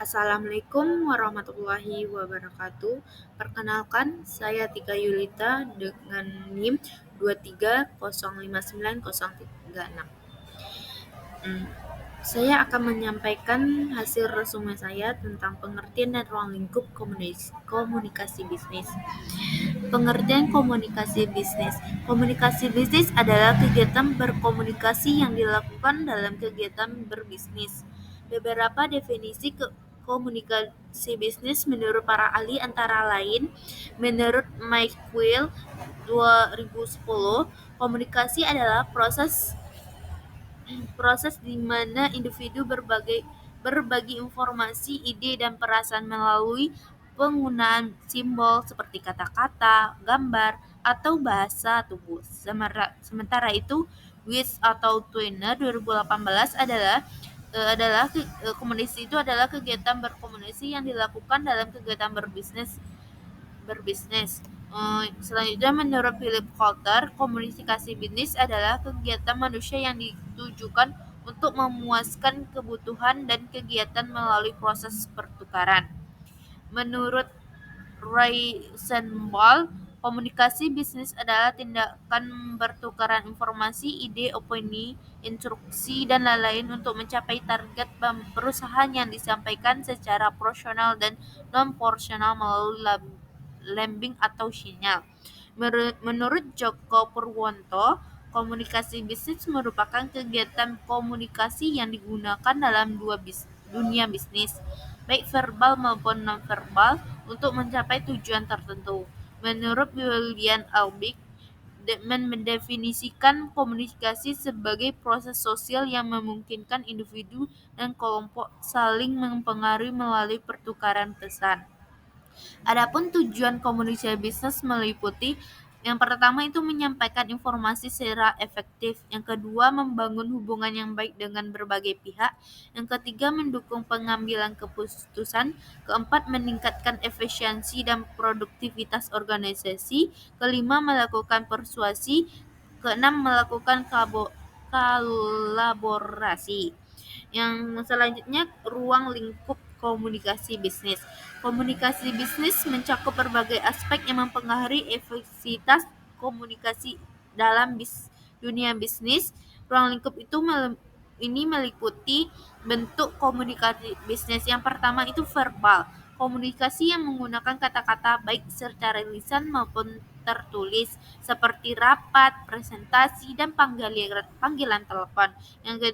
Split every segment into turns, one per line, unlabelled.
Assalamualaikum warahmatullahi wabarakatuh. Perkenalkan, saya Tika Yulita dengan NIM 2305936. Hmm, Saya akan menyampaikan hasil resume saya tentang pengertian dan ruang lingkup komunikasi bisnis. Pengertian komunikasi bisnis. Komunikasi bisnis adalah kegiatan berkomunikasi yang dilakukan dalam kegiatan berbisnis. Beberapa definisi komunikasi bisnis menurut para ahli antara lain, menurut Mike Will 2010, komunikasi adalah proses proses di mana individu berbagi informasi, ide, dan perasaan melalui penggunaan simbol seperti kata-kata, gambar, atau bahasa tubuh. Sementara itu, WIS atau Twinner 2018 adalah komunikasi itu adalah kegiatan berkomunikasi yang dilakukan dalam kegiatan berbisnis. Selanjutnya menurut Philip Kotler, komunikasi bisnis adalah kegiatan manusia yang ditujukan untuk memuaskan kebutuhan dan kegiatan melalui proses pertukaran. Menurut Rosenbaum, komunikasi bisnis adalah tindakan bertukaran informasi, ide, opini, instruksi, dan lain-lain untuk mencapai target perusahaan yang disampaikan secara proporsional dan non-proporsional melalui lambing atau sinyal. Menurut Joko Purwonto, komunikasi bisnis merupakan kegiatan komunikasi yang digunakan dalam dunia bisnis, baik verbal maupun non-verbal, untuk mencapai tujuan tertentu. Menurut William Albig, mendefinisikan komunikasi sebagai proses sosial yang memungkinkan individu dan kelompok saling mempengaruhi melalui pertukaran pesan. Adapun tujuan komunikasi bisnis meliputi yang pertama itu menyampaikan informasi secara efektif, yang kedua membangun hubungan yang baik dengan berbagai pihak, yang ketiga mendukung pengambilan keputusan, keempat meningkatkan efisiensi dan produktivitas organisasi, kelima melakukan persuasi, keenam melakukan kolaborasi. Yang selanjutnya, ruang lingkup komunikasi bisnis. Komunikasi bisnis mencakup berbagai aspek yang mempengaruhi efektivitas komunikasi dalam dunia bisnis. Ruang lingkup ini meliputi bentuk komunikasi bisnis. Yang pertama itu verbal. Komunikasi yang menggunakan kata-kata baik secara lisan maupun tertulis, seperti rapat, presentasi, dan panggilan telepon. Yang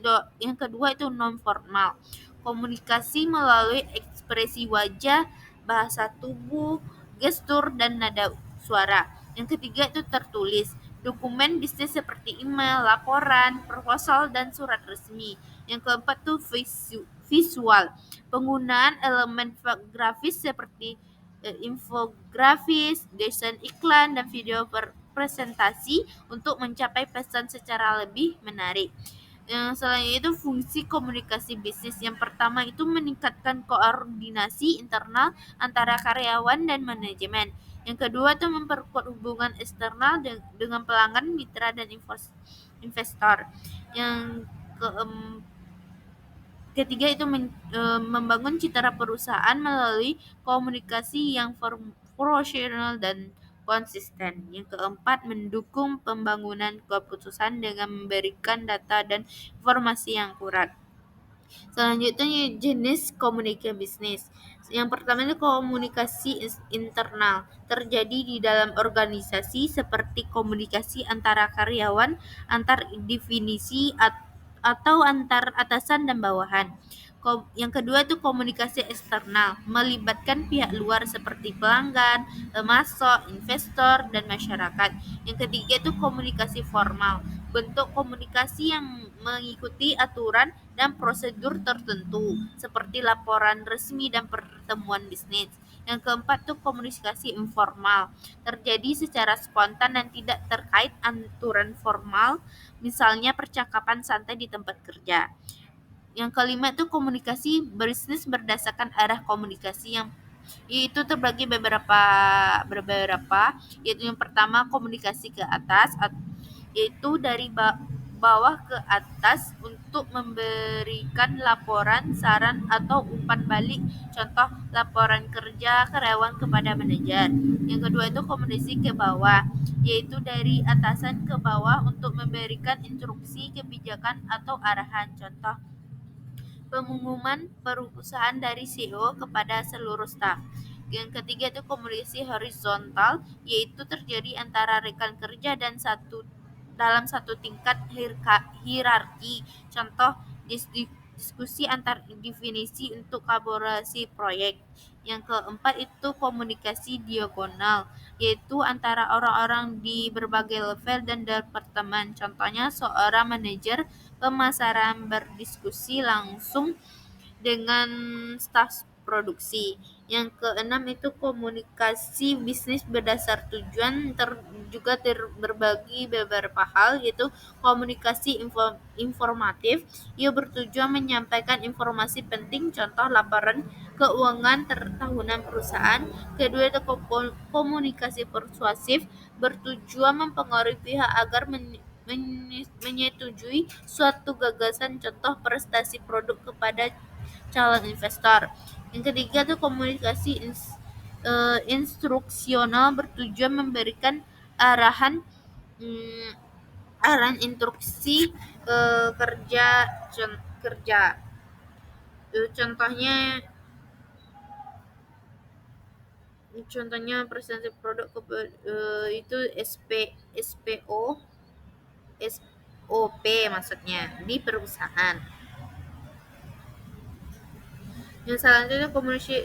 kedua itu non formal. Komunikasi melalui ekspresi wajah, bahasa tubuh, gestur, dan nada suara. Yang ketiga itu tertulis. Dokumen bisnis seperti email, laporan, proposal, dan surat resmi. Yang keempat itu visual. Penggunaan elemen grafis seperti infografis, desain iklan, dan video presentasi untuk mencapai pesan secara lebih menarik. Yang selanjutnya itu fungsi komunikasi bisnis. Yang pertama itu meningkatkan koordinasi internal antara karyawan dan manajemen. Yang kedua itu memperkuat hubungan eksternal dengan pelanggan, mitra, dan investor. Yang ketiga itu membangun citra perusahaan melalui komunikasi yang profesional dan konsisten. Yang keempat, mendukung pembangunan keputusan dengan memberikan data dan informasi yang akurat. Selanjutnya jenis komunikasi bisnis. Yang pertama itu komunikasi internal, terjadi di dalam organisasi seperti komunikasi antara karyawan, antar divisi, atau antar atasan dan bawahan. Yang kedua itu komunikasi eksternal, melibatkan pihak luar seperti pelanggan, pemasok, investor, dan masyarakat. Yang ketiga itu komunikasi formal, bentuk komunikasi yang mengikuti aturan dan prosedur tertentu seperti laporan resmi dan pertemuan bisnis. Yang keempat itu komunikasi informal, terjadi secara spontan dan tidak terkait aturan formal, misalnya percakapan santai di tempat kerja. Yang kelima itu komunikasi bisnis berdasarkan arah komunikasi, yang yaitu terbagi beberapa, yaitu yang pertama komunikasi ke atas, yaitu bawah ke atas untuk memberikan laporan, saran, atau umpan balik. Contoh, laporan kerja karyawan kepada manajer. Yang kedua itu komunikasi ke bawah, yaitu dari atasan ke bawah untuk memberikan instruksi, kebijakan, atau arahan. Contoh, pengumuman perusahaan dari CEO kepada seluruh staf. Yang ketiga itu komunikasi horizontal, yaitu terjadi antara rekan kerja dan dalam satu tingkat hierarki. Contoh, diskusi antar divisi untuk kolaborasi proyek. Yang keempat itu komunikasi diagonal, yaitu antara orang-orang di berbagai level dan departemen. Contohnya, seorang manajer pemasaran berdiskusi langsung dengan staf produksi. Yang keenam itu komunikasi bisnis berdasar tujuan, berbagi beberapa hal, yaitu komunikasi informatif, ia bertujuan menyampaikan informasi penting, contoh laporan keuangan tahunan perusahaan. Kedua itu komunikasi persuasif, bertujuan mempengaruhi pihak agar menyetujui suatu gagasan, contoh prestasi produk kepada calon investor. Yang ketiga itu komunikasi instruksional, bertujuan memberikan arahan mm, arahan instruksi kerja kerja. Contohnya presentasi produk itu SPO SOP maksudnya di perusahaan. Yang selanjutnya komunikasi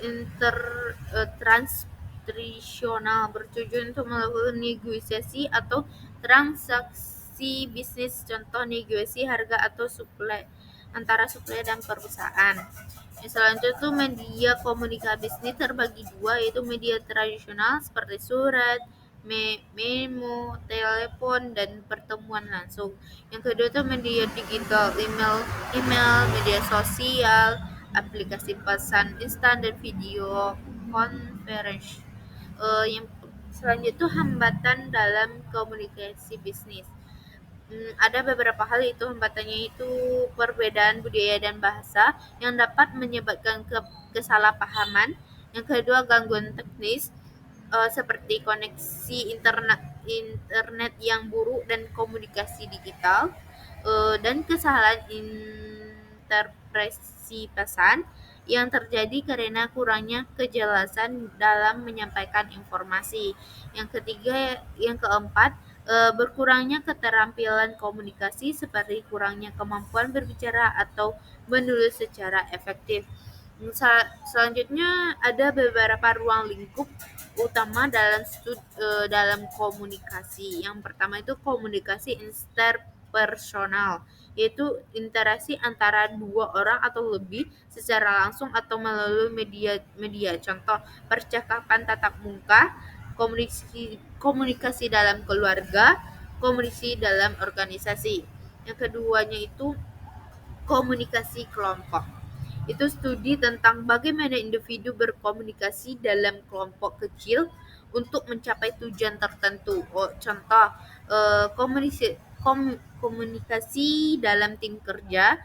transaksional, bertujuan untuk melakukan negosiasi atau transaksi bisnis, contoh negosiasi harga atau suplai antara suplai dan perusahaan. Yang selanjutnya itu media komunikasi bisnis terbagi dua, yaitu media tradisional seperti surat, memo, telepon, dan pertemuan langsung. Yang kedua itu media digital, email, media sosial, aplikasi pesan instan, dan video conference. Yang selanjutnya itu hambatan dalam komunikasi bisnis. Ada beberapa hal, itu hambatannya itu perbedaan budaya dan bahasa yang dapat menyebabkan kesalahpahaman. Yang kedua gangguan teknis, seperti koneksi internet yang buruk dan komunikasi digital, dan kesalahan interpretasi pesan yang terjadi karena kurangnya kejelasan dalam menyampaikan informasi. Yang keempat, berkurangnya keterampilan komunikasi, seperti kurangnya kemampuan berbicara atau menulis secara efektif. Selanjutnya ada beberapa ruang lingkup utama dalam komunikasi. Yang pertama itu komunikasi interpersonal, yaitu interaksi antara dua orang atau lebih secara langsung atau melalui media. Contoh, percakapan tatap muka, komunikasi dalam keluarga, komunikasi dalam organisasi. Yang keduanya itu komunikasi kelompok. Itu studi tentang bagaimana individu berkomunikasi dalam kelompok kecil untuk mencapai tujuan tertentu. Contoh, komunikasi dalam tim kerja,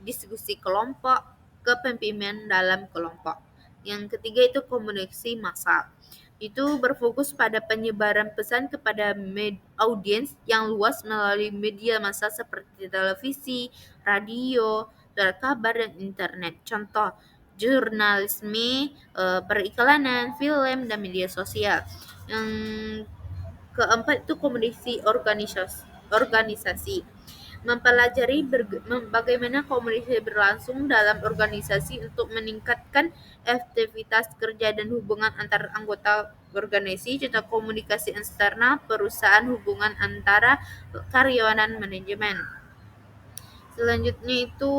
diskusi kelompok, kepemimpinan dalam kelompok. Yang ketiga itu komunikasi massal. Itu berfokus pada penyebaran pesan kepada audiens yang luas melalui media massa seperti televisi, radio, surat kabar, dan internet. Contoh, jurnalisme, periklanan, film, dan media sosial. Yang keempat itu komunikasi organisasi. Mempelajari bagaimana komunikasi berlangsung dalam organisasi untuk meningkatkan efektivitas kerja dan hubungan antar anggota organisasi. Contoh, komunikasi eksternal perusahaan, hubungan antara karyawan dan manajemen. Selanjutnya itu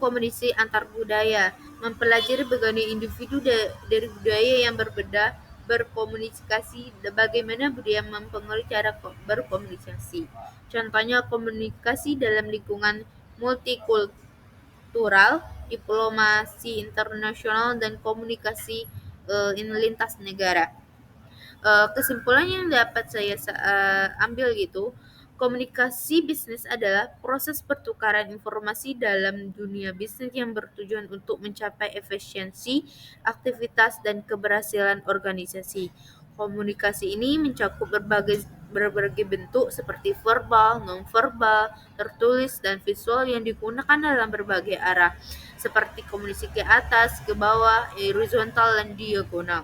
komunikasi antar budaya, mempelajari bagaimana individu dari budaya yang berbeda berkomunikasi, bagaimana budaya mempengaruhi cara berkomunikasi. Contohnya komunikasi dalam lingkungan multikultural, diplomasi internasional, dan komunikasi lintas negara. Kesimpulan yang dapat saya ambil gitu, Komunikasi bisnis adalah proses pertukaran informasi dalam dunia bisnis yang bertujuan untuk mencapai efisiensi, aktivitas, dan keberhasilan organisasi. Komunikasi ini mencakup berbagai bentuk seperti verbal, nonverbal, tertulis, dan visual yang digunakan dalam berbagai arah, seperti komunikasi ke atas, ke bawah, horizontal, dan diagonal.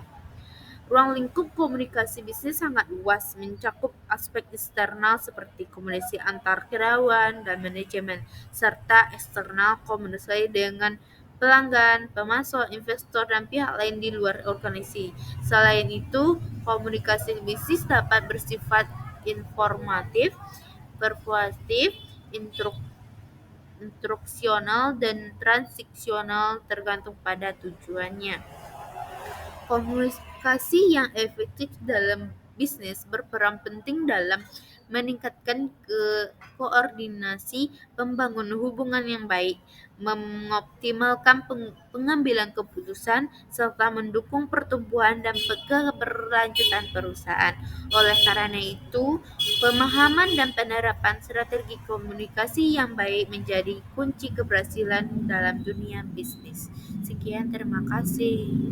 Ruang lingkup komunikasi bisnis sangat luas, mencakup aspek eksternal seperti komunikasi antar karyawan dan manajemen, serta eksternal komunikasi dengan pelanggan, pemasok, investor, dan pihak lain di luar organisasi. Selain itu, komunikasi bisnis dapat bersifat informatif, persuasif, instruksional, dan transaksional tergantung pada tujuannya. Komunikasi yang efektif dalam bisnis berperan penting dalam meningkatkan koordinasi, membangun hubungan yang baik, mengoptimalkan pengambilan keputusan, serta mendukung pertumbuhan dan keberlanjutan perusahaan. Oleh karena itu, pemahaman dan penerapan strategi komunikasi yang baik menjadi kunci keberhasilan dalam dunia bisnis. Sekian, terima kasih.